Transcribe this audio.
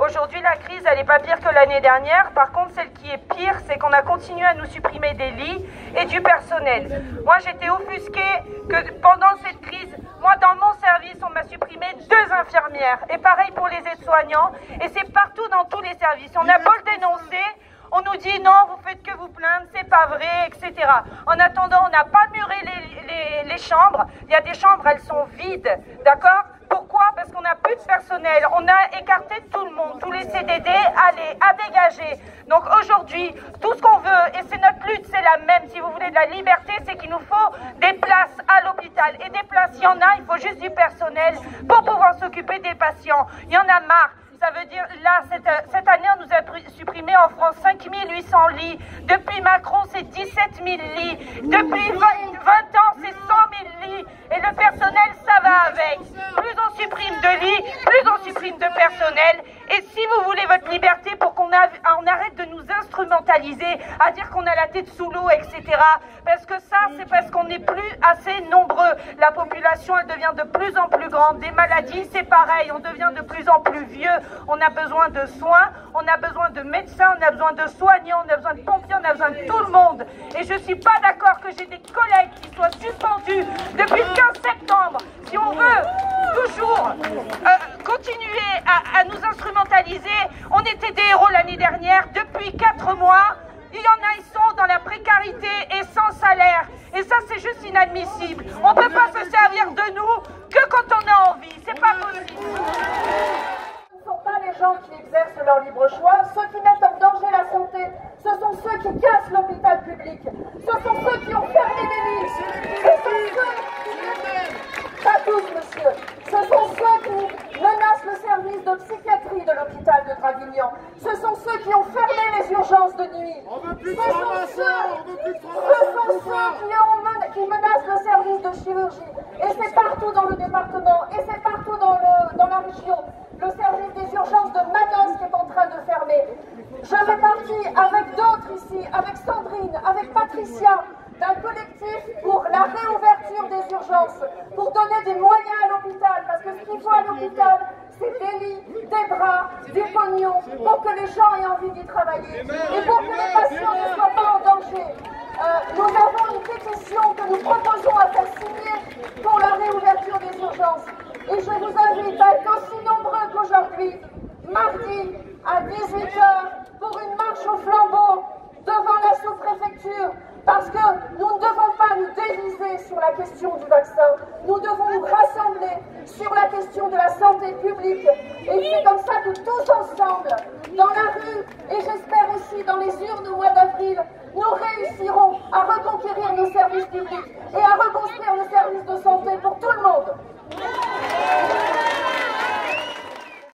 Aujourd'hui, la crise, elle n'est pas pire que l'année dernière. Par contre, celle qui est pire, c'est qu'on a continué à nous supprimer des lits et du personnel. Moi, j'étais offusquée que pendant cette crise, moi, dans mon service, on m'a supprimé 2 infirmières. Et pareil pour les aides-soignants. Et c'est partout dans tous les services. On a beau le dénoncer, on nous dit non, vous faites que vous plaindre, c'est pas vrai, etc. En attendant, on n'a pas muré les chambres. Il y a des chambres, elles sont vides, d'accord ? Pourquoi? Parce qu'on n'a plus de personnel. On a écarté tout le monde, tous les CDD, allez, à dégager. Donc aujourd'hui, tout ce qu'on veut, et c'est notre lutte, c'est la même, si vous voulez de la liberté, c'est qu'il nous faut des places à l'hôpital. Et des places, il y en a, il faut juste du personnel pour pouvoir s'occuper des patients. Il y en a marre. Ça veut dire, là, cette année, on nous a supprimé en France 5800 lits. Depuis Macron, c'est 17 000 lits. Depuis 20 ans, c'est 100 000 lits. Et le personnel, ça va avec. Plus on supprime de lits, plus on supprime de personnel. Et si vous voulez votre liberté pour qu'on arrête de nous instrumentaliser, à dire qu'on a la tête sous l'eau, etc. Parce que ça, c'est parce qu'on n'est plus assez nombreux. La population, elle devient de plus en plus grande. Des maladies, c'est pareil. On devient de plus en plus vieux. On a besoin de soins, on a besoin de médecins, on a besoin de soignants, on a besoin de pompiers, on a besoin de tout le monde. Et je ne suis pas d'accord que j'ai des collègues qui soient suspendus depuis le 15 septembre. Si on veut toujours continuer à nous instrumentaliser, on était des héros l'année dernière. Depuis 4 mois, il y en a, ils sont dans la précarité et sans salaire. Et ça, c'est juste inadmissible. On ne peut pas se servir de nous que quand on a envie. C'est pas possible. Ce ne sont pas les gens qui exercent leur libre choix, ceux qui mettent en danger la santé, ce sont ceux qui cassent l'hôpital public, ce sont ceux qui ont fermé des lits, ce sont ceux, pas tous monsieur, ce sont ceux qui menacent le service de psychiatrie de l'hôpital de Draguignan, ce sont ceux qui ont fermé les urgences de nuit, ce sont ceux qui menacent le service de chirurgie, et c'est partout dans le département, et c'est partout dans la région. Le service des urgences de Manos qui est en train de fermer. Je fais partie avec d'autres ici, avec Sandrine, avec Patricia, d'un collectif pour la réouverture des urgences, pour donner des moyens à l'hôpital, parce que ce qu'il faut à l'hôpital, c'est des lits, des bras, des pognons, pour que les gens aient envie d'y travailler, et pour que les patients ne soient pas en danger. Nous avons une pétition que nous proposons à faire signer pour la réouverture des urgences. Et je vous invite à être aussi nombreux qu'aujourd'hui, mardi à 18h, pour une marche au flambeau devant la sous-préfecture, parce que nous ne devons pas nous diviser sur la question du vaccin, nous devons nous rassembler sur la question de la santé publique. Et c'est comme ça que tous ensemble, dans la rue, et j'espère aussi dans les urnes au mois d'avril, nous réussirons à reconquérir